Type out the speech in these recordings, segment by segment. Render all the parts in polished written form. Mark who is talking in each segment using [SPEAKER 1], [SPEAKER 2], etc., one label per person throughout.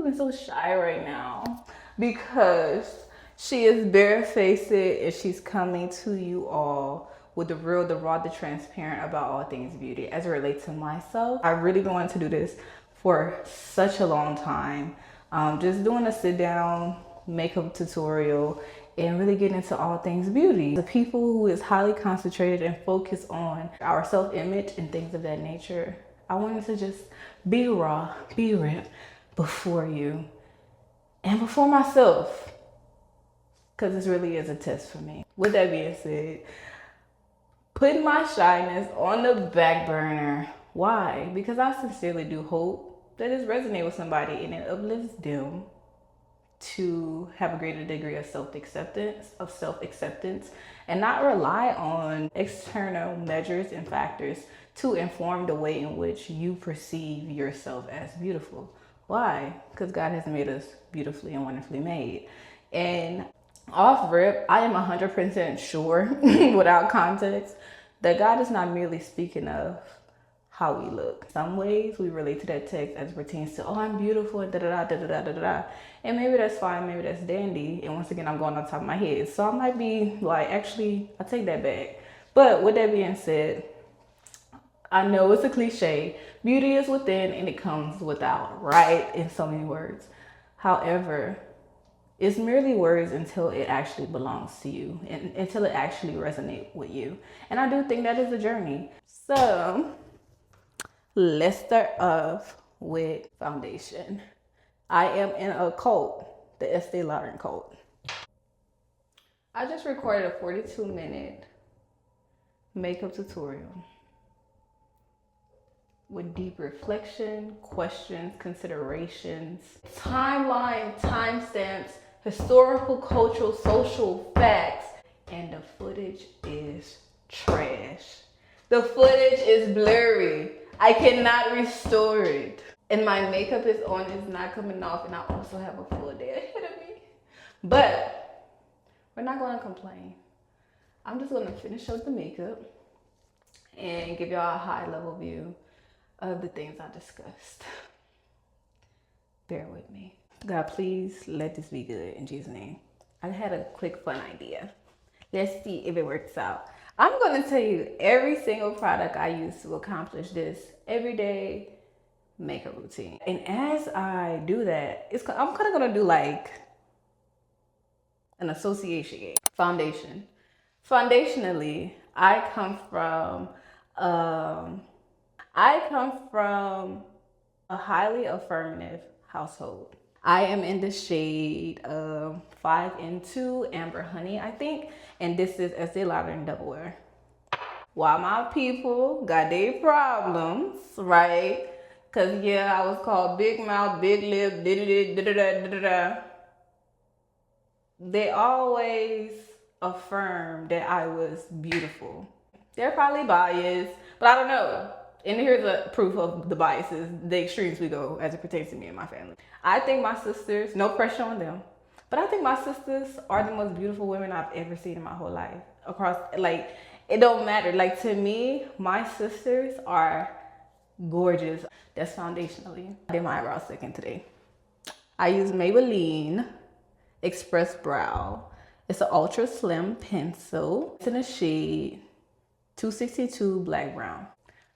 [SPEAKER 1] looking so shy right now because she is barefaced and she's coming to you all with the real, the raw, the transparent about all things beauty as it relates to myself. I really wanted to do this for such a long time. Just doing a sit down makeup tutorial and really get into all things beauty. The people who is highly concentrated and focused on our self-image and things of that nature. I wanted to just be raw, be real before you and before myself, because this really is a test for me. With that being said, putting my shyness on the back burner. Why? Because I sincerely do hope that it resonates with somebody and it uplifts them to have a greater degree of self-acceptance, and not rely on external measures and factors to inform the way in which you perceive yourself as beautiful. Why? Because God has made us beautifully and wonderfully made. And off rip, I am 100% sure without context that God is not merely speaking of how we look. In some ways we relate to that text as it pertains to, oh, I'm beautiful and da-da-da. And maybe that's fine, maybe that's dandy. And once again, I'm going on top of my head. So I might be like, actually, I take that back. But with that being said, I know it's a cliche. Beauty is within and it comes without, right? In so many words. However, it's merely words until it actually belongs to you and until it actually resonates with you. And I do think that is a journey. So let's start off with foundation. I am in a cult, the Estee Lauder cult. I just recorded a 42-minute makeup tutorial with deep reflection, questions, considerations, timeline, timestamps, historical, cultural, social facts, and the footage is trash. The footage is blurry. I cannot restore it. And my makeup is on, it's not coming off, and I also have a full day ahead of me. But we're not going to complain. I'm just going to finish up the makeup and give y'all a high level view of the things I discussed. Bear with me. God, please let this be good in Jesus' name. I had a quick fun idea. Let's see if it works out. I'm going to tell you every single product I use to accomplish this everyday makeup routine. And as I do that, I'm kind of going to do like an association game. Foundation. Foundationally, I come from a highly affirmative household. I am in the shade 5N2 Amber Honey, I think. And this is Estee Lauder in Double Wear. While my people got their problems, right? Because, yeah, I was called big mouth, big lip, da-da-da-da-da-da-da-da. They always affirmed that I was beautiful. They're probably biased, but I don't know. And here's a proof of the biases, the extremes we go as it pertains to me and my family. I think my sisters, no pressure on them, but I think my sisters are the most beautiful women I've ever seen in my whole life. Across, like, it don't matter. Like, to me, my sisters are gorgeous. That's foundationally. I did my eyebrows second today. I use Maybelline Express Brow. It's an ultra slim pencil. It's in a shade 262 Black Brown.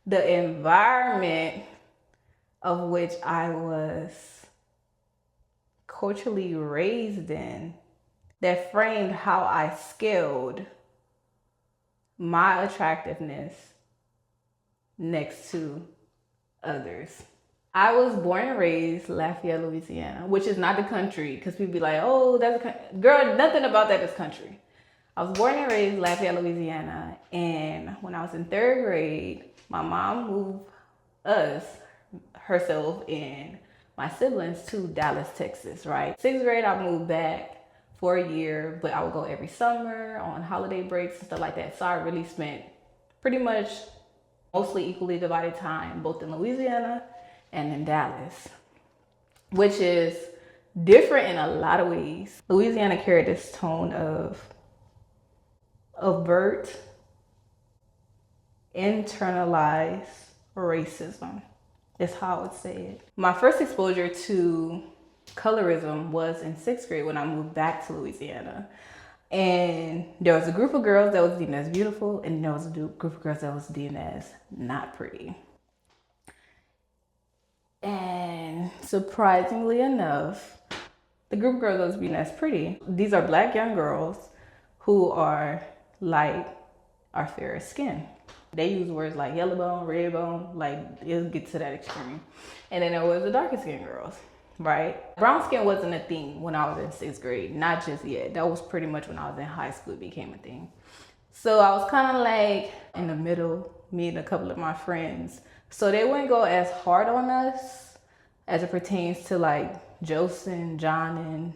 [SPEAKER 1] The environment of which I was culturally raised in that framed how I scaled my attractiveness next to others. I was born and raised Lafayette, Louisiana, which is not the country, because people be like, oh, that's a country. Girl, nothing about that is country. I was born and raised Lafayette, Louisiana, and when I was in 3rd grade, my mom moved herself and my siblings to Dallas, Texas, right? 6th grade, I moved back for a year, but I would go every summer on holiday breaks and stuff like that. So I really spent pretty much mostly equally divided time, both in Louisiana and in Dallas, which is different in a lot of ways. Louisiana carried this tone of overt, internalized racism, is how I would say it. My first exposure to colorism was in 6th grade when I moved back to Louisiana. And there was a group of girls that was deemed as beautiful, and there was a group of girls that was deemed as not pretty. And surprisingly enough, the group of girls that was deemed as pretty, these are black young girls who are light or fairer skin. They use words like yellow bone, red bone, like it'll get to that extreme. And then there was the darker skin girls, right? Brown skin wasn't a thing when I was in 6th grade, not just yet. That was pretty much when I was in high school, it became a thing. So I was kind of like in the middle, me and a couple of my friends. So they wouldn't go as hard on us as it pertains to like Josin, John, and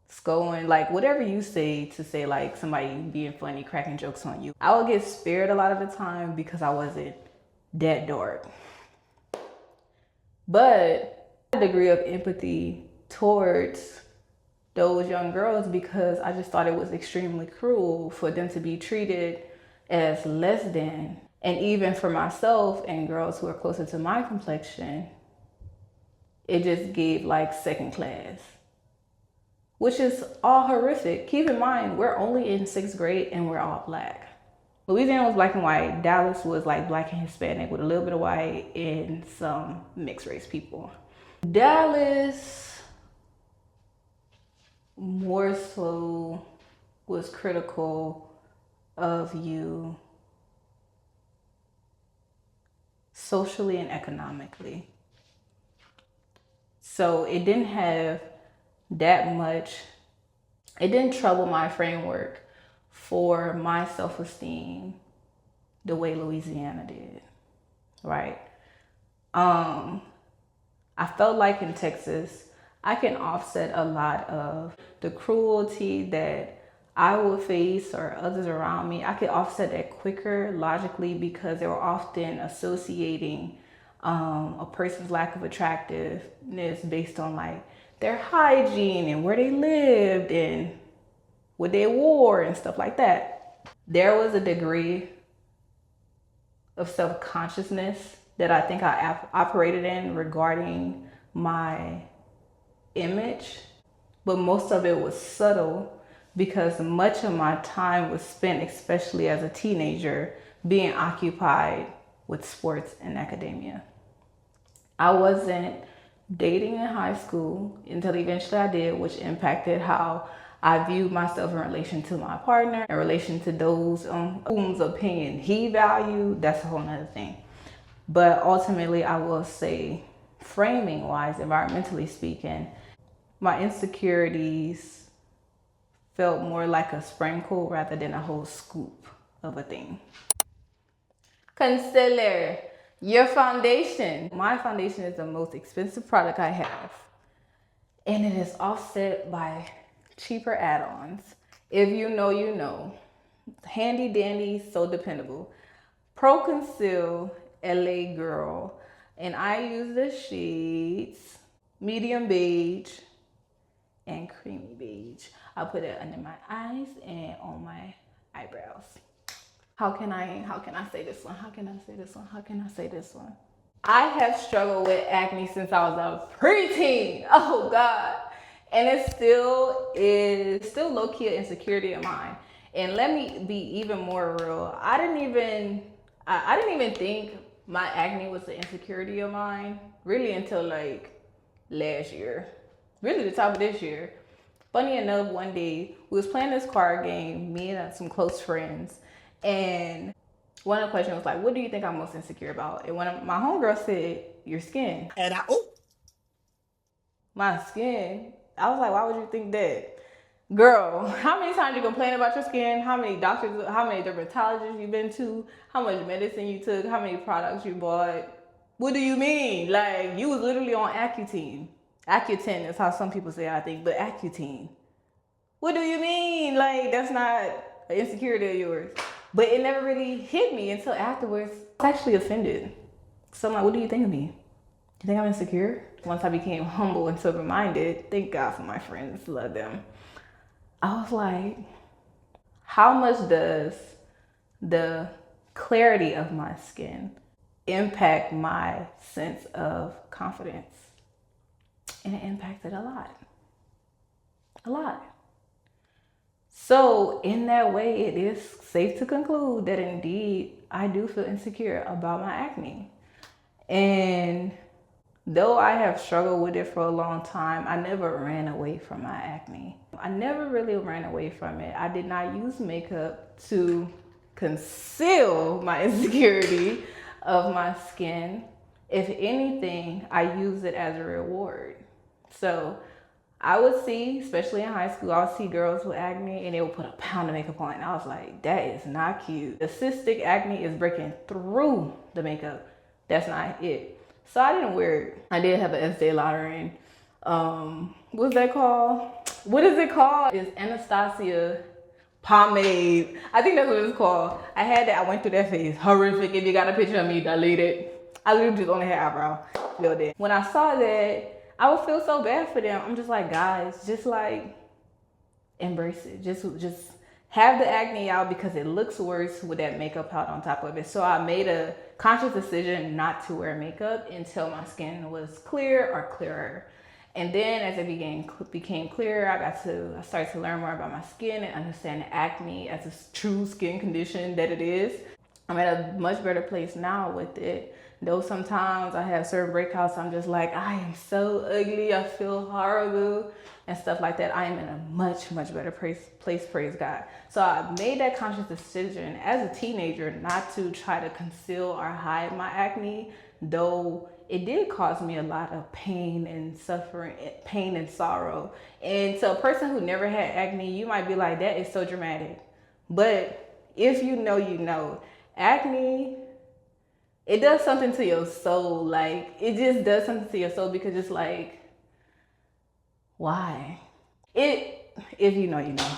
[SPEAKER 1] Scoing, like whatever you say to say like somebody being funny, cracking jokes on you. I would get spared a lot of the time because I wasn't that dark. But a degree of empathy towards those young girls because I just thought it was extremely cruel for them to be treated as less than. And even for myself and girls who are closer to my complexion, it just gave like second class, which is all horrific. Keep in mind, we're only in 6th grade and we're all black. Louisiana was black and white. Dallas was like black and Hispanic with a little bit of white and some mixed race people. Dallas more so was critical of you socially and economically. So it didn't have that much, it didn't trouble my framework for my self-esteem the way Louisiana did, right? I felt like in Texas, I can offset a lot of the cruelty that I would face or others around me. I could offset that quicker logically because they were often associating a person's lack of attractiveness based on like their hygiene and where they lived and what they wore and stuff like that. There was a degree of self-consciousness that I think I operated in regarding my image, but most of it was subtle because much of my time was spent, especially as a teenager, being occupied with sports and academia. I wasn't dating in high school until eventually I did, which impacted how I viewed myself in relation to my partner, in relation to those whose opinion he valued. That's a whole nother thing. But ultimately, I will say, framing wise, environmentally speaking, my insecurities felt more like a sprinkle rather than a whole scoop of a thing. Concealer, your foundation. My foundation is the most expensive product I have, and it is offset by cheaper add-ons. If you know, you know. Handy dandy, so dependable. Pro Conceal LA Girl, and I use the shades medium beige and creamy beige. I put it under my eyes and on my eyebrows. How can I say this one? How can I say this one? How can I say this one? I have struggled with acne since I was a preteen. Oh God. And it still is low-key an insecurity of mine. And let me be even more real. I didn't even think my acne was an insecurity of mine really until like last year. Really the top of this year. Funny enough, one day we was playing this card game, me and some close friends, and one of the questions was like, what do you think I'm most insecure about? And one of my homegirls said, your skin. And my skin. I was like, why would you think that? Girl, how many times you complain about your skin? How many doctors, how many dermatologists you've been to? How much medicine you took? How many products you bought? What do you mean? Like, you was literally on Accutane. Accutane is how some people say, I think, but Accutane. What do you mean? Like, that's not an insecurity of yours. But it never really hit me until afterwards. I was actually offended. So I'm like, what do you think of me? You think I'm insecure? Once I became humble and sober-minded, thank God for my friends, love them. I was like, how much does the clarity of my skin impact my sense of confidence? And it impacted a lot. A lot. So, in that way, it is safe to conclude that indeed I do feel insecure about my acne. And though I have struggled with it for a long time, I never ran away from my acne. I never really ran away from it. I did not use makeup to conceal my insecurity of my skin. If anything, I use it as a reward. So I would see, especially in high school, I would see girls with acne and they would put a pound of makeup on. And I was like, that is not cute. The cystic acne is breaking through the makeup. That's not it. So I didn't wear it. I did have an Estee Lauder what's that called? What is it called? It's Anastasia pomade. I think that's what it's called. I had that. I went through that phase. Horrific. If you got a picture of me, delete it. I literally just only had eyebrow. Filled it. When I saw that, I would feel so bad for them. I'm just like, guys, just like embrace it. Just have the acne out because it looks worse with that makeup out on top of it. So I made a conscious decision not to wear makeup until my skin was clear or clearer. And then as it became clearer, I started to learn more about my skin and understand acne as a true skin condition that it is. I'm at a much better place now with it. Though sometimes I have certain breakouts, I'm just like, I am so ugly, I feel horrible and stuff like that. I am in a much better place, praise God. So I made that conscious decision as a teenager not to try to conceal or hide my acne, though it did cause me a lot of pain and suffering, pain and sorrow. And to a person who never had acne, you might be like, that is so dramatic. But if you know, you know, acne, it does something to your soul. Like, it just does something to your soul because it's like, why? If you know, you know.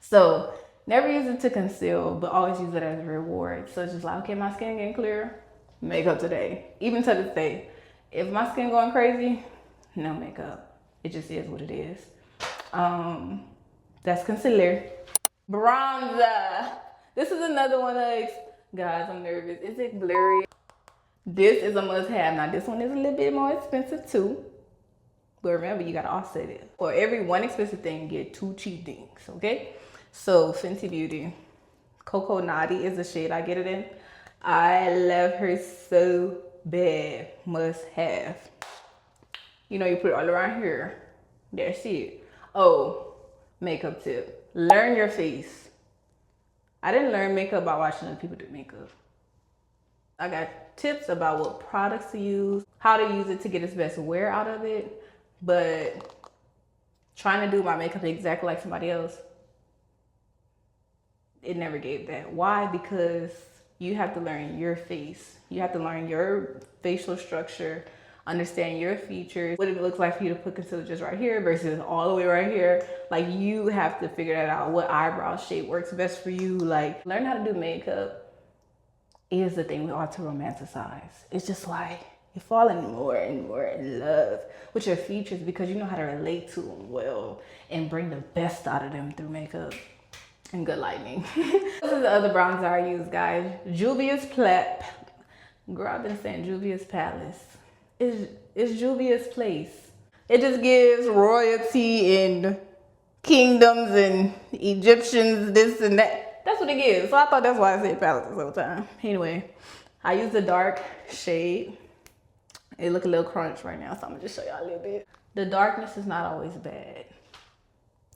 [SPEAKER 1] So never use it to conceal, but always use it as a reward. So it's just like, okay, my skin getting clear, makeup today. Even to this day, if my skin going crazy, no makeup. It just is what it is. That's concealer. Bronzer. This is another one of, guys, I'm nervous. Is it blurry? This is a must-have. Now this one is a little bit more expensive too. But remember, you gotta offset it. For every one expensive thing, get two cheap things, okay? So Fenty Beauty. Cocoa Naughty is the shade I get it in. I love her so bad. Must have. You know, you put it all around here. That's it. Oh, makeup tip. Learn your face. I didn't learn makeup by watching other people do makeup. I got tips about what products to use, how to use it to get its best wear out of it, but trying to do my makeup exactly like somebody else, it never gave that. Why? Because you have to learn your face. You have to learn your facial structure, understand your features, what it looks like for you to put concealer just right here versus all the way right here. Like, you have to figure that out. What eyebrow shape works best for you. Like, learn how to do makeup is the thing we ought to romanticize. It's just like you're falling more and more in love with your features because you know how to relate to them well and bring the best out of them through makeup and good lighting. This is the other bronzer I use, guys. Juvia's Girl, I've been saying Juvia's Palace. It's Juvia's Place. It just gives royalty and kingdoms and Egyptians, this and that. That's what it gives. So I thought that's why I said palace this whole time. Anyway, I use the dark shade. It look a little crunch right now, so I'm gonna just show y'all a little bit. The darkness is not always bad.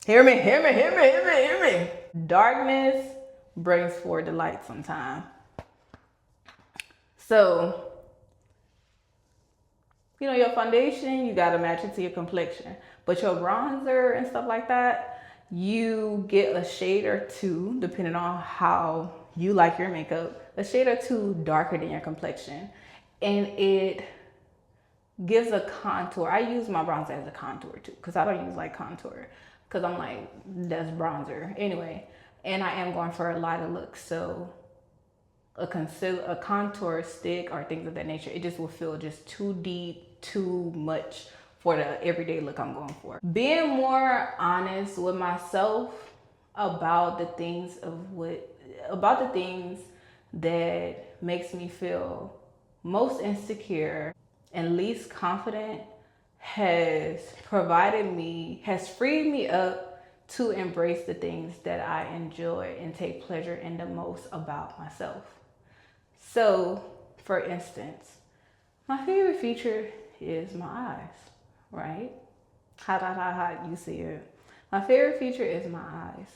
[SPEAKER 1] Hear me, hear me, hear me, hear me, hear me. Darkness brings forward the light sometimes. So, you know, your foundation, you gotta match it to your complexion. But your bronzer and stuff like that, you get a shade or two, depending on how you like your makeup, a shade or two darker than your complexion. And it gives a contour. I use my bronzer as a contour too, because I don't use like contour, because I'm like, that's bronzer. Anyway, and I am going for a lighter look, so a contour stick or things of that nature, it just will feel just too deep, too much for the everyday look I'm going for. Being more honest with myself about the things that makes me feel most insecure and least confident has freed me up to embrace the things that I enjoy and take pleasure in the most about myself. So, for instance, my favorite feature is my eyes, right? Hot, you see it. My favorite feature is my eyes.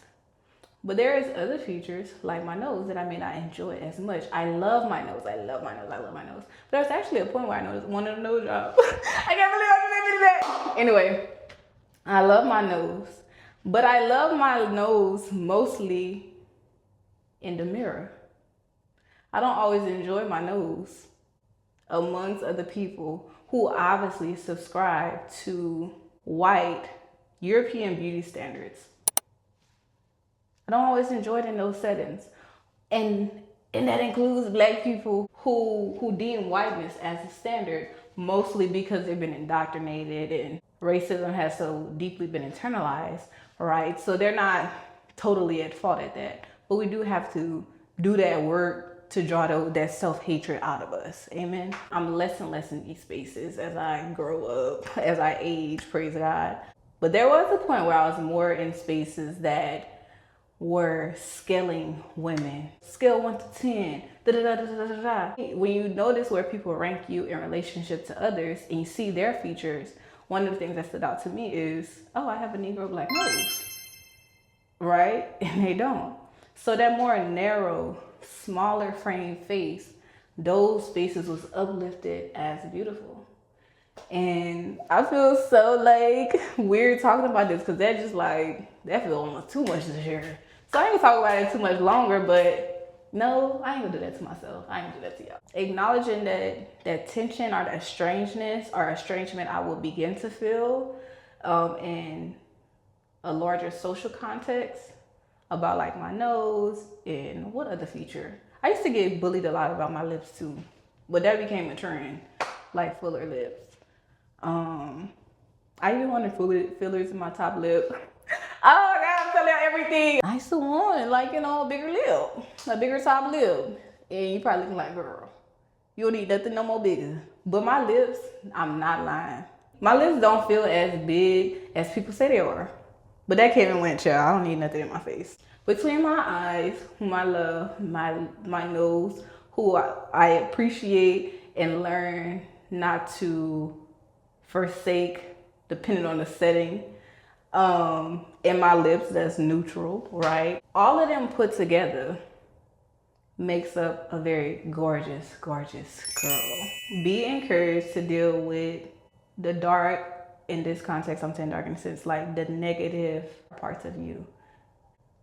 [SPEAKER 1] But there is other features like my nose that I may not enjoy as much. I love my nose. I love my nose. I love my nose. But there's actually a point where I wanted a nose job. I can't believe I made me do that. Anyway, I love my nose. But I love my nose mostly in the mirror. I don't always enjoy my nose amongst other people who obviously subscribe to white European beauty standards. I don't always enjoy it in those settings. And that includes black people who deem whiteness as a standard, mostly because they've been indoctrinated and racism has so deeply been internalized, right? So they're not totally at fault at that. But we do have to do that work to draw that self-hatred out of us. Amen. I'm less and less in these spaces as I grow up, as I age, praise God. But there was a point where I was more in spaces that were scaling women. Scale 1 to 10. Da, da, da, da, da, da. When you notice where people rank you in relationship to others and you see their features, one of the things that stood out to me is, oh, I have a Negro black nose, right? And they don't. So that more narrow, smaller frame face, those faces was uplifted as beautiful. And I feel so like weird talking about this because that feels almost too much to share. So I ain't talk about it too much longer, but no, I ain't gonna do that to myself. I ain't gonna do that to y'all. Acknowledging that tension or that strangeness or estrangement I will begin to feel in a larger social context about like my nose and what other feature. I used to get bullied a lot about my lips too, but that became a trend, like fuller lips. I even wanted fillers in my top lip. Oh God, I'm telling you everything. I used to want a bigger lip, a bigger top lip. And you probably looking like, girl, you don't need nothing no more bigger. But my lips, I'm not lying. My lips don't feel as big as people say they are. But that came and went, child. I don't need nothing in my face. Between my eyes, whom I love, my nose, who I appreciate and learn not to forsake depending on the setting, and my lips that's neutral, right? All of them put together makes up a very gorgeous, gorgeous girl. Be encouraged to deal with the dark, in this context I'm saying dark in a sense, like the negative parts of you,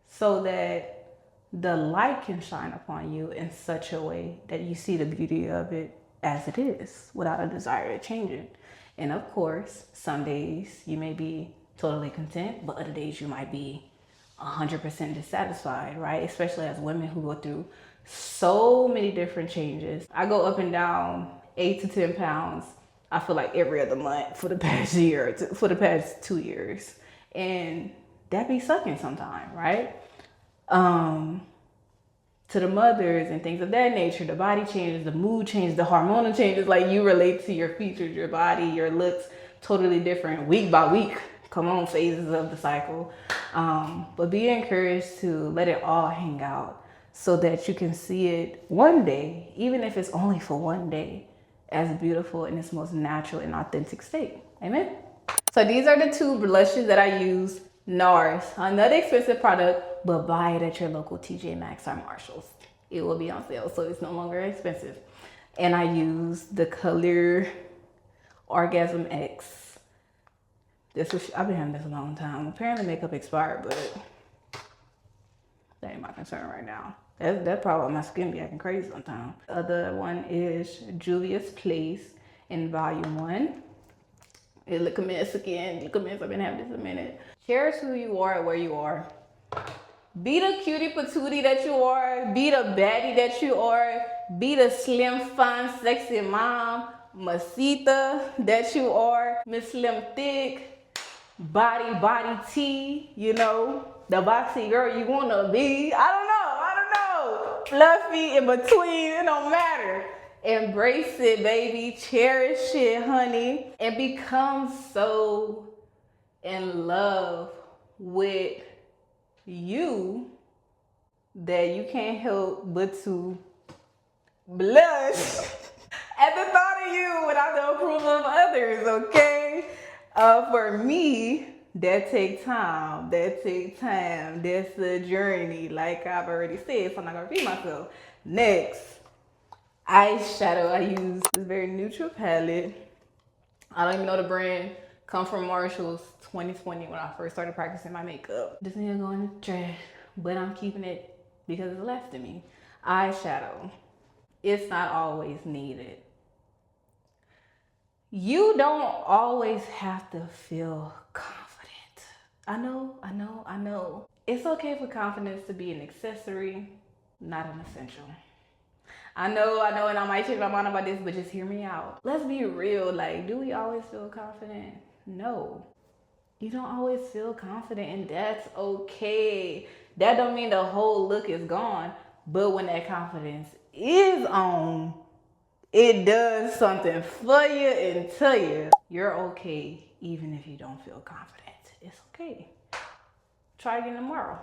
[SPEAKER 1] so that the light can shine upon you in such a way that you see the beauty of it as it is without a desire to change it. And of course, some days you may be totally content, but other days you might be 100% dissatisfied, right? Especially as women who go through so many different changes. I go up and down 8 to 10 pounds, I feel like every other month for the past year, for the past 2 years. And that be sucking sometime, right? To the mothers and things of that nature, the body changes, the mood changes, the hormonal changes, like you relate to your features, your body, your looks, totally different week by week. Come on, phases of the cycle. But be encouraged to let it all hang out so that you can see it one day, even if it's only for one day, as beautiful in its most natural and authentic state. Amen? So these are the 2 blushes that I use. NARS, another expensive product, but buy it at your local TJ Maxx or Marshalls. It will be on sale, so it's no longer expensive. And I use the color Orgasm X. I've been having this a long time. Apparently makeup expired, but that ain't my concern right now. That's probably why my skin be acting crazy sometimes. The other one is Julia's Place in Volume 1. Look a mess again. Look a mess. I've been having this a minute. Cherish who you are and where you are. Be the cutie patootie that you are. Be the baddie that you are. Be the slim, fine, sexy mom, masita that you are. Miss Slim Thick, body T, you know, the boxy girl you wanna be. I don't know. Fluffy in between, it don't matter. Embrace it, baby. Cherish it, honey. And become so in love with you that you can't help but to blush at the thought of you without the approval of others, okay? For me, that take time. That take time. That's a journey, like I've already said, so I'm not gonna repeat myself. Next, eyeshadow. I use this very neutral palette. I don't even know the brand. Come from Marshalls 2020 when I first started practicing my makeup. This nigga going in the trash, but I'm keeping it because it's left in me. Eyeshadow. It's not always needed. You don't always have to feel confident. I know. It's okay for confidence to be an accessory, not an essential. I know, and I might change my mind about this, but just hear me out. Let's be real. Like, do we always feel confident? No. You don't always feel confident, and that's okay. That don't mean the whole look is gone, but when that confidence is on, it does something for you and to you. You're okay even if you don't feel confident. It's okay. Try again tomorrow.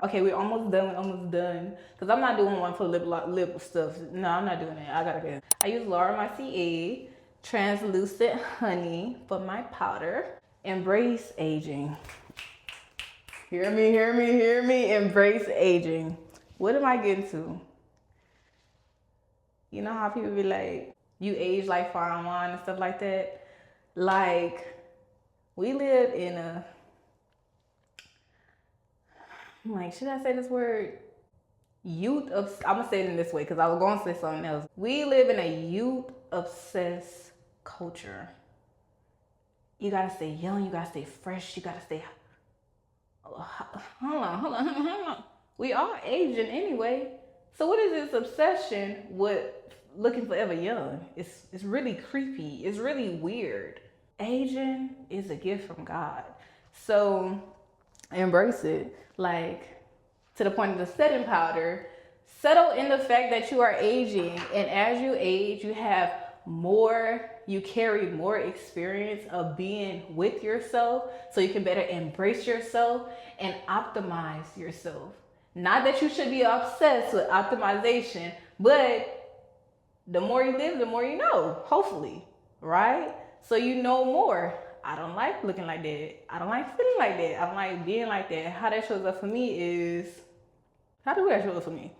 [SPEAKER 1] Okay, we're almost done. Because I'm not doing one for lip stuff. No, I'm not doing that. I gotta go. I use Laura Mercier Translucent Honey for my powder. Embrace aging. Hear me. Embrace aging. What am I getting to? You know how people be like, you age like fine wine and stuff like that? Like, we live in a, like, should I say this word? I'm gonna say it in this way because I was gonna say something else. We live in a youth obsessed culture. You gotta stay young, you gotta stay fresh, you gotta stay. Hold on. We are aging anyway. So what is this obsession with looking forever young? It's really creepy. It's really weird. Aging is a gift from God. So embrace it. Like, to the point of the setting powder, settle in the fact that you are aging, and as you age, you carry more experience of being with yourself, so you can better embrace yourself and optimize yourself. Not that you should be obsessed with optimization, but the more you live, the more you know, hopefully, right? So you know more. I don't like looking like that. I don't like feeling like that. I don't like being like that. How that shows up for me is, how do that show up for me?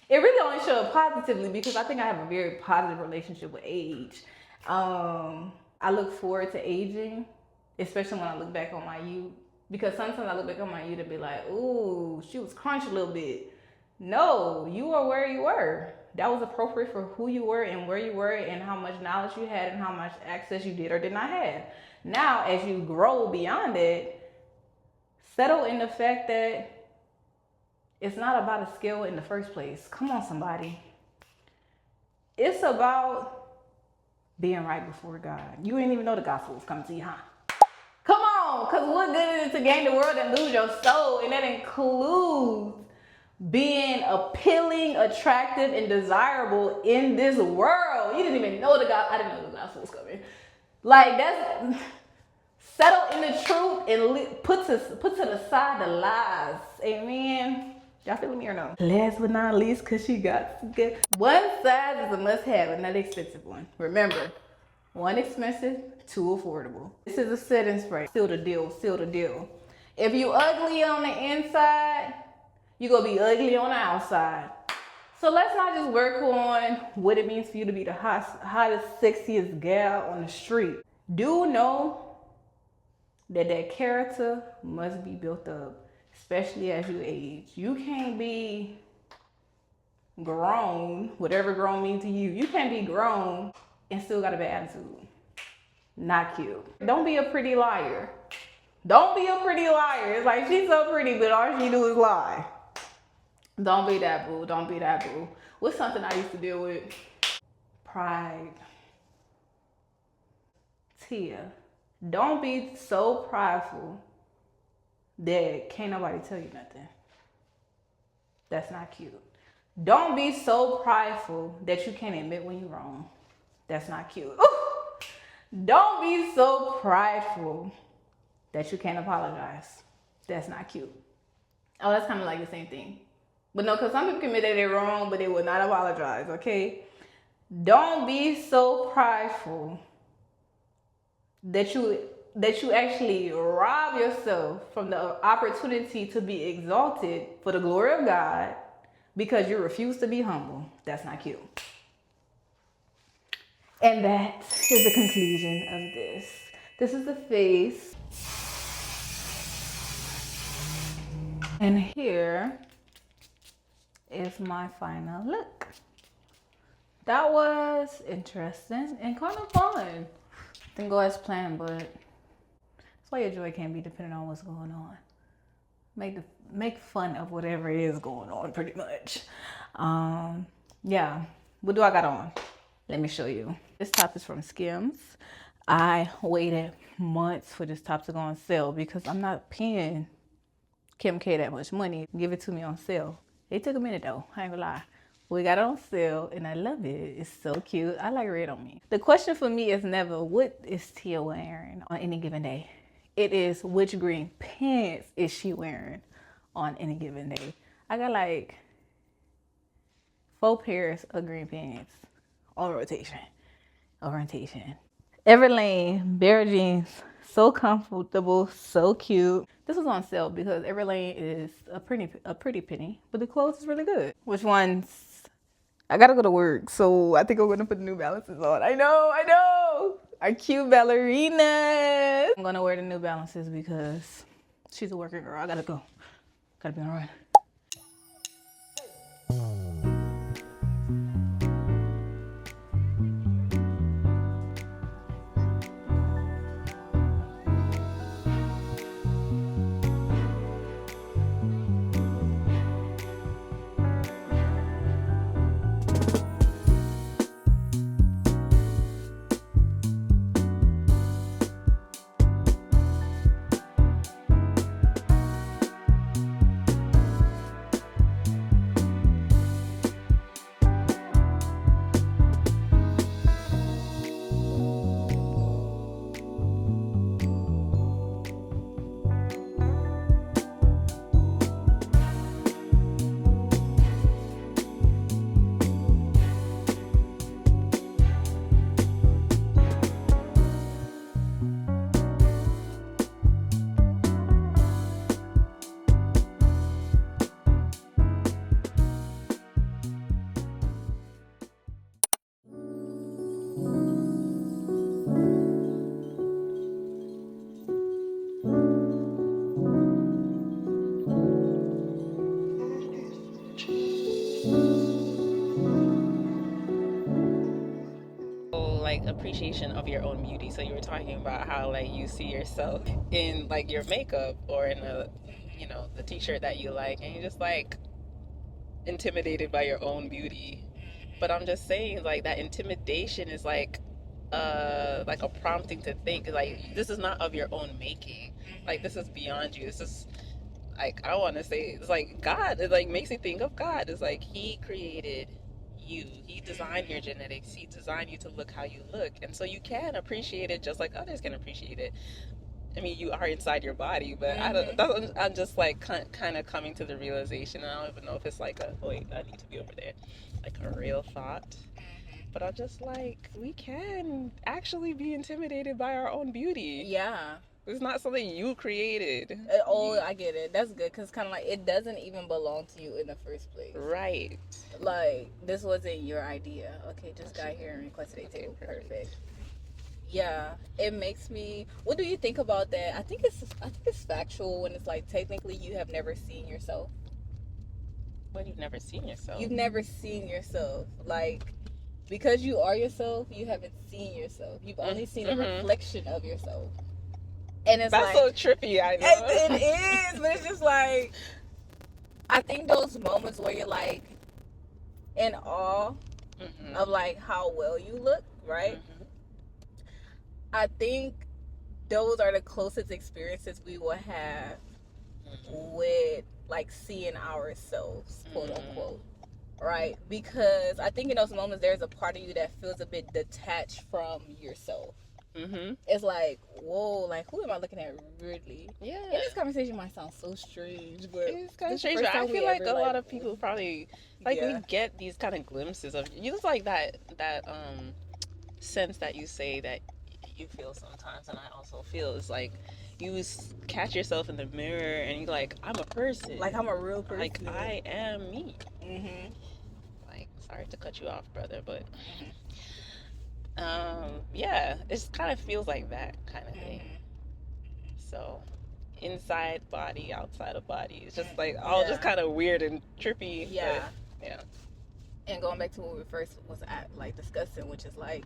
[SPEAKER 1] It really only shows up positively because I think I have a very positive relationship with age. I look forward to aging, especially when I look back on my youth. Because sometimes I look back on my youth and be like, ooh, she was crunched a little bit. No, you are where you were. That was appropriate for who you were and where you were and how much knowledge you had and how much access you did or did not have. Now, as you grow beyond it, settle in the fact that it's not about a skill in the first place. Come on, somebody. It's about being right before God. You didn't even know the gospel was coming to you, huh? Come on, because what good is it to gain the world and lose your soul? And that includes being appealing, attractive, and desirable in this world. You didn't even know the gospel. I didn't know the gospel was coming. Like, that's, settle in the truth and put to the side the lies. Amen. Y'all feeling me or no? Last but not least, because she got to get. One size is a must-have, another expensive one. Remember, one expensive, two affordable. This is a setting spray. Seal the deal. If you ugly on the inside, you gonna be ugly on the outside. So let's not just work on what it means for you to be the hottest, sexiest gal on the street. Do know that character must be built up, especially as you age. You can't be grown, whatever grown means to you. You can't be grown and still got a bad attitude. Not cute. Don't be a pretty liar. It's like, she's so pretty, but all she do is lie. Don't be that, boo. What's something I used to deal with? Pride. Tia. Don't be so prideful that can't nobody tell you nothing. That's not cute. Don't be so prideful that you can't admit when you're wrong. That's not cute. Ooh. Don't be so prideful that you can't apologize. That's not cute. Oh, that's kind of like the same thing. But no, because some people can admit that they're wrong, but they will not apologize, okay? Don't be so prideful that you actually rob yourself from the opportunity to be exalted for the glory of God because you refuse to be humble. That's not cute. And that is the conclusion of this. This is the face. And here is my final look. That was interesting and kind of fun. Didn't go as planned, but that's why your joy can be depending on what's going on. Make fun of whatever it is going on, pretty much. Yeah. What do I got on? Let me show you. This top is from Skims. I waited months for this top to go on sale because I'm not paying Kim K that much money. Give it to me on sale. It took a minute though, I ain't gonna lie. We got it on sale and I love it. It's so cute. I like red on me. The question for me is never what is Tia wearing on any given day. It is which green pants is she wearing on any given day. I got like 4 pairs of green pants on rotation. Orientation. Everlane bare jeans, so comfortable, so cute. This was on sale because Everlane is a pretty penny, but the clothes is really good. Which ones? I gotta go to work, so I think I'm gonna put the New Balances on. I know. Our cute ballerinas. I'm gonna wear the New Balances because she's a working girl. I gotta go. Gotta be on run.
[SPEAKER 2] Like appreciation of your own beauty. So you were talking about how like you see yourself in like your makeup or in a the t-shirt that you like, and you're just like intimidated by your own beauty. But I'm just saying like that intimidation is like a prompting to think like this is not of your own making. Like this is beyond you. This is like I want to say it's like God. It like makes me think of God. It's like He created you. He designed your genetics. He designed you to look how you look, and so you can appreciate it just like others can appreciate it. I mean, you are inside your body, but I'm just like kind of coming to the realization. And I don't even know if it's like a wait. I need to be over there, like a real thought. But I'm just like we can actually be intimidated by our own beauty.
[SPEAKER 1] Yeah.
[SPEAKER 2] It's not something you created.
[SPEAKER 1] I get it. That's good because kind of like it doesn't even belong to you in the first place.
[SPEAKER 2] Right.
[SPEAKER 1] Like this wasn't your idea. Okay, just got here and requested a table. Perfect. Yeah, it makes me. What do you think about that? I think it's factual when it's like technically you have never seen yourself.
[SPEAKER 2] When you've never seen yourself.
[SPEAKER 1] You've never seen yourself. Like because you are yourself, you haven't seen yourself. You've only seen a reflection of yourself. And it's
[SPEAKER 2] that's like, so trippy, I know.
[SPEAKER 1] It is, but it's just like I think those moments where you're like in awe of like how well you look, right? I think those are the closest experiences we will have with like seeing ourselves, quote unquote. right? Because I think in those moments there's a part of you that feels a bit detached from yourself.
[SPEAKER 2] Mm-hmm.
[SPEAKER 1] It's like, whoa, like who am I looking at really?
[SPEAKER 2] Yeah.
[SPEAKER 1] And this conversation might sound so strange, but
[SPEAKER 2] It's kind of
[SPEAKER 1] this is the
[SPEAKER 2] strange,
[SPEAKER 1] first
[SPEAKER 2] but I
[SPEAKER 1] time
[SPEAKER 2] feel
[SPEAKER 1] we
[SPEAKER 2] like
[SPEAKER 1] ever,
[SPEAKER 2] a
[SPEAKER 1] like,
[SPEAKER 2] lot of people probably like we get these kind of glimpses of you. It's like that sense that you say that you feel sometimes, and I also feel it's like you catch yourself in the mirror and you're like, I'm a person.
[SPEAKER 1] like I'm a real person.
[SPEAKER 2] Like I am me.
[SPEAKER 1] Mm-hmm.
[SPEAKER 2] Like, sorry to cut you off, brother, but yeah, it kind of feels like that kind of thing. So inside body, outside of body. It's just like all just kind of weird and trippy.
[SPEAKER 1] Yeah.
[SPEAKER 2] But, yeah.
[SPEAKER 1] And going back to what we first was at, like discussing, which is like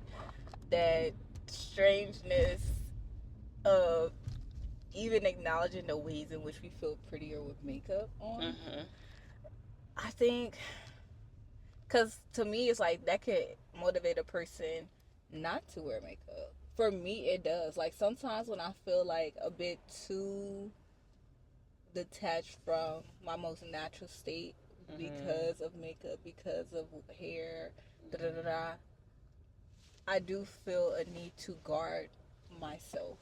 [SPEAKER 1] that strangeness of even acknowledging the ways in which we feel prettier with makeup on.
[SPEAKER 2] Mm-hmm.
[SPEAKER 1] I think, because to me, it's like that could motivate a person not to wear makeup. For me, it does. Like sometimes when I feel like a bit too detached from my most natural state because of makeup, because of hair, I do feel a need to guard myself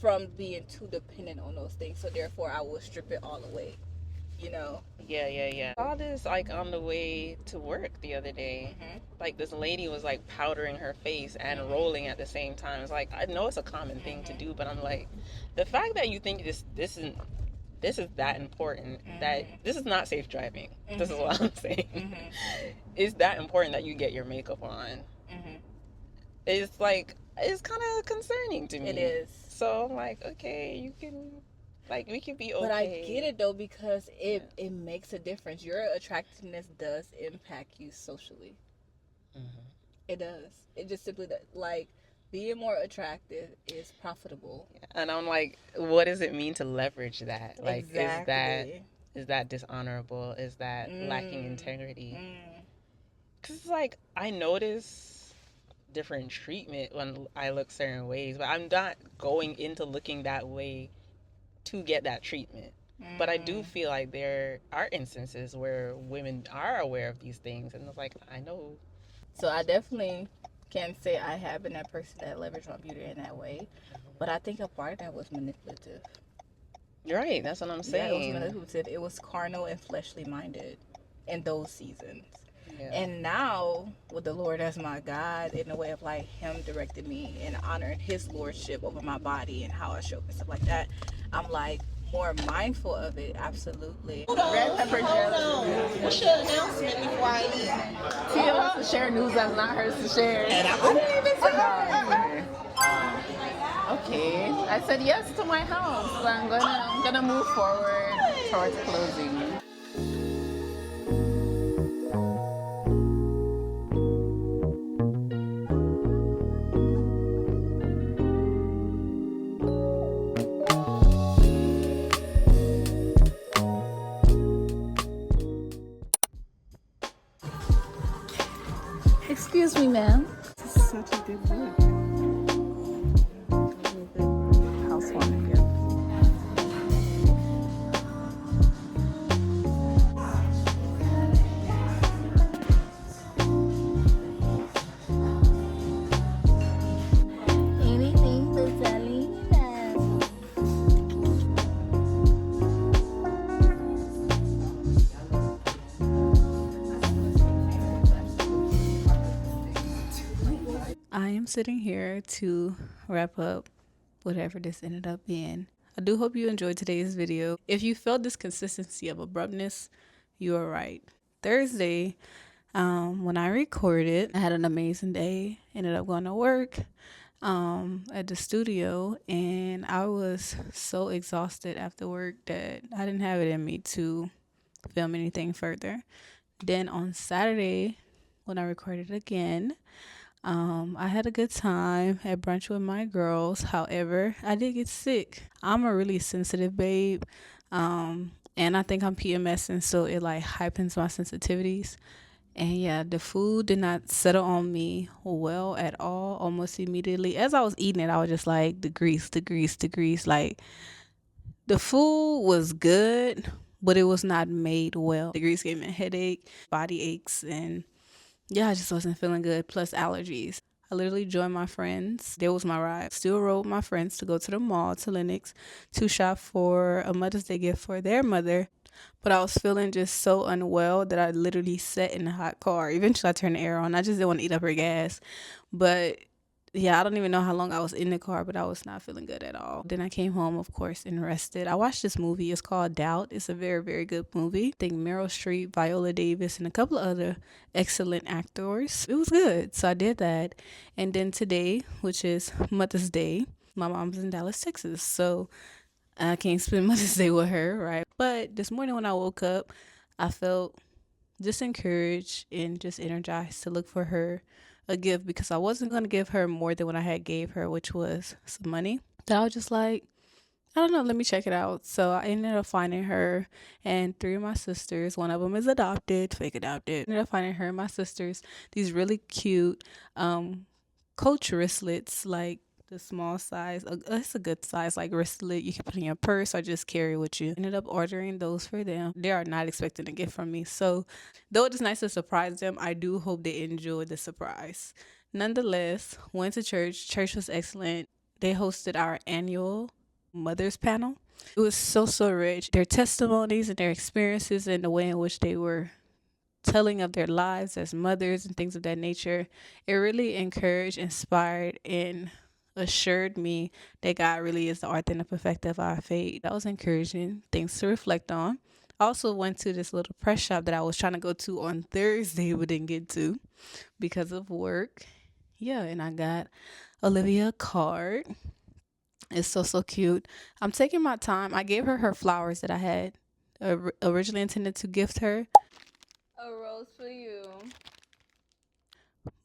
[SPEAKER 1] from being too dependent on those things. So therefore, I will strip it all away. You know?
[SPEAKER 2] Yeah. I saw this like on the way to work the other day. Like this lady was like powdering her face and rolling at the same time. It's like I know it's a common thing to do, but I'm like, the fact that you think this is that important that this is not safe driving. This is what I'm saying. It's that important that you get your makeup on. It's like it's kind of concerning to me.
[SPEAKER 1] It is.
[SPEAKER 2] So I'm like, okay, you can. Like, we can be okay.
[SPEAKER 1] But I get it, though, because it makes a difference. Your attractiveness does impact you socially. It does. It just simply does. Like, being more attractive is profitable.
[SPEAKER 2] And I'm like, what does it mean to leverage that? Like,
[SPEAKER 1] exactly.
[SPEAKER 2] Is that dishonorable? Is that lacking integrity? Because it's like, I notice different treatment when I look certain ways, but I'm not going into looking that way to get that treatment. But I do feel like there are instances where women are aware of these things, and it's like, I know.
[SPEAKER 1] So I definitely can't say I have been that person that leveraged my beauty in that way, but I think a part of that was manipulative.
[SPEAKER 2] You're right, that's what I'm saying.
[SPEAKER 1] Yeah, it was manipulative. It was carnal and fleshly minded in those seasons. Yeah. And now, with the Lord as my God, in a way of like Him directing me and honoring His lordship over my body and how I show up and stuff like that, I'm like more mindful of it. Absolutely. Red pepper jelly.
[SPEAKER 3] What's your announcement before I leave?
[SPEAKER 1] Tia wants to share news that's not hers to share.
[SPEAKER 3] And I didn't even say
[SPEAKER 1] Okay, I said yes to my house, so I'm gonna move forward towards closing. Excuse me, ma'am. This is such a good book. Housewarming gift. Anything for Selena. I am sitting here to wrap up whatever this ended up being. I do hope you enjoyed today's video. If you felt this consistency of abruptness, you are right. Thursday, when I recorded, I had an amazing day. Ended up going to work at the studio, and I was so exhausted after work that I didn't have it in me to film anything further. Then on Saturday, when I recorded again, I had a good time at brunch with my girls. However, I did get sick. I'm a really sensitive babe. And I think I'm PMSing, so it like hypens my sensitivities. And yeah, the food did not settle on me well at all. Almost immediately as I was eating it, I was just like, the grease. Like, the food was good, but it was not made well. The grease gave me a headache, body aches, and yeah, I just wasn't feeling good, plus allergies. I literally joined my friends. There was my ride. Still rode with my friends to go to the mall, to Lenox, to shop for a Mother's Day gift for their mother. But I was feeling just so unwell that I literally sat in the hot car. Eventually, I turned the air on. I just didn't want to eat up her gas. But yeah, I don't even know how long I was in the car, but I was not feeling good at all. Then I came home, of course, and rested. I watched this movie. It's called Doubt. It's a very, very good movie. I think Meryl Streep, Viola Davis, and a couple of other excellent actors. It was good. So I did that. And then today, which is Mother's Day, my mom's in Dallas, Texas. So I can't spend Mother's Day with her, right? But this morning when I woke up, I felt just encouraged and just energized to look for her a gift, because I wasn't going to give her more than what I had gave her, which was some money. So I was just like, I don't know, let me check it out. So I ended up finding her and 3 of my sisters. One of them is adopted, fake adopted. I ended up finding her and my sisters these really cute coach wristlets, like the small size. It's a good size, like wristlet you can put in your purse or just carry with you. Ended up ordering those for them. They are not expecting a gift from me, so though it's nice to surprise them, I do hope they enjoy the surprise. Nonetheless, went to church. Church was excellent. They hosted our annual mothers panel. It was so rich. Their testimonies and their experiences and the way in which they were telling of their lives as mothers and things of that nature, it really encouraged, inspired, and assured me that God really is the author and the perfecter of our faith. That was encouraging, things to reflect on. I also went to this little press shop that I was trying to go to on Thursday but didn't get to because of work. Yeah, and I got Olivia a card. It's so cute. I'm taking my time. I gave her flowers that I had originally intended to gift her. A rose for you.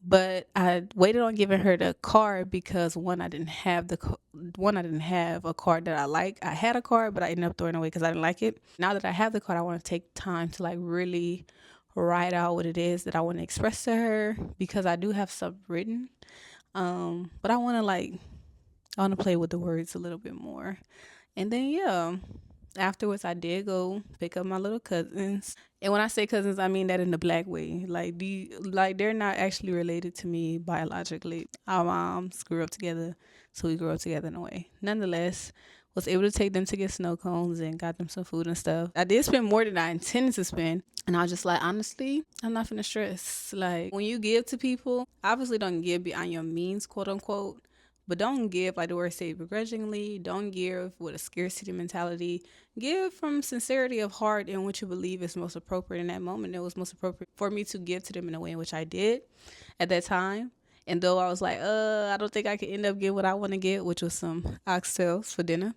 [SPEAKER 1] But I waited on giving her the card because one, I didn't have a card that I like. I had a card, but I ended up throwing it away because I didn't like it. Now that I have the card, I want to take time to like really write out what it is that I want to express to her, because I do have stuff written. But I want to play with the words a little bit more. And then yeah, afterwards I did go pick up my little cousins. And when I say cousins, I mean that in the black way. Like they're not actually related to me biologically. Our moms grew up together, so we grew up together in a way. Nonetheless, was able to take them to get snow cones and got them some food and stuff. I did spend more than I intended to spend. And I was just like, honestly, I'm not finna stress. Like, when you give to people, obviously don't give beyond your means, quote unquote. But don't give, like the word say, begrudgingly. Don't give with a scarcity mentality. Give from sincerity of heart in what you believe is most appropriate in that moment. It was most appropriate for me to give to them in a way in which I did at that time. And though I was like, I don't think I could end up getting what I want to get, which was some oxtails for dinner,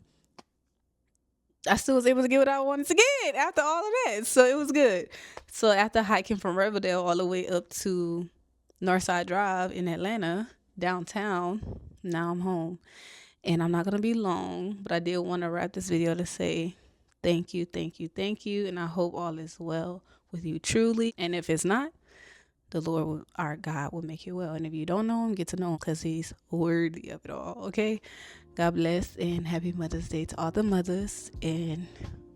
[SPEAKER 1] I still was able to get what I wanted to get after all of that. So it was good. So after hiking from Riverdale all the way up to Northside Drive in Atlanta, downtown, now I'm home. And I'm not going to be long, but I did want to wrap this video to say thank you. And I hope all is well with you truly. And if it's not, the Lord, our God, will make you well. And if you don't know him, get to know him, because he's worthy of it all. Okay? God bless and happy Mother's Day to all the mothers. And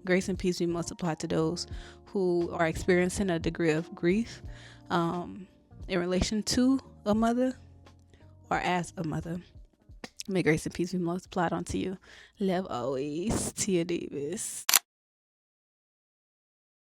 [SPEAKER 1] grace and peace be multiplied to those who are experiencing a degree of grief in relation to a mother or as a mother. May grace and peace be multiplied unto you. Love always, Tia Davis.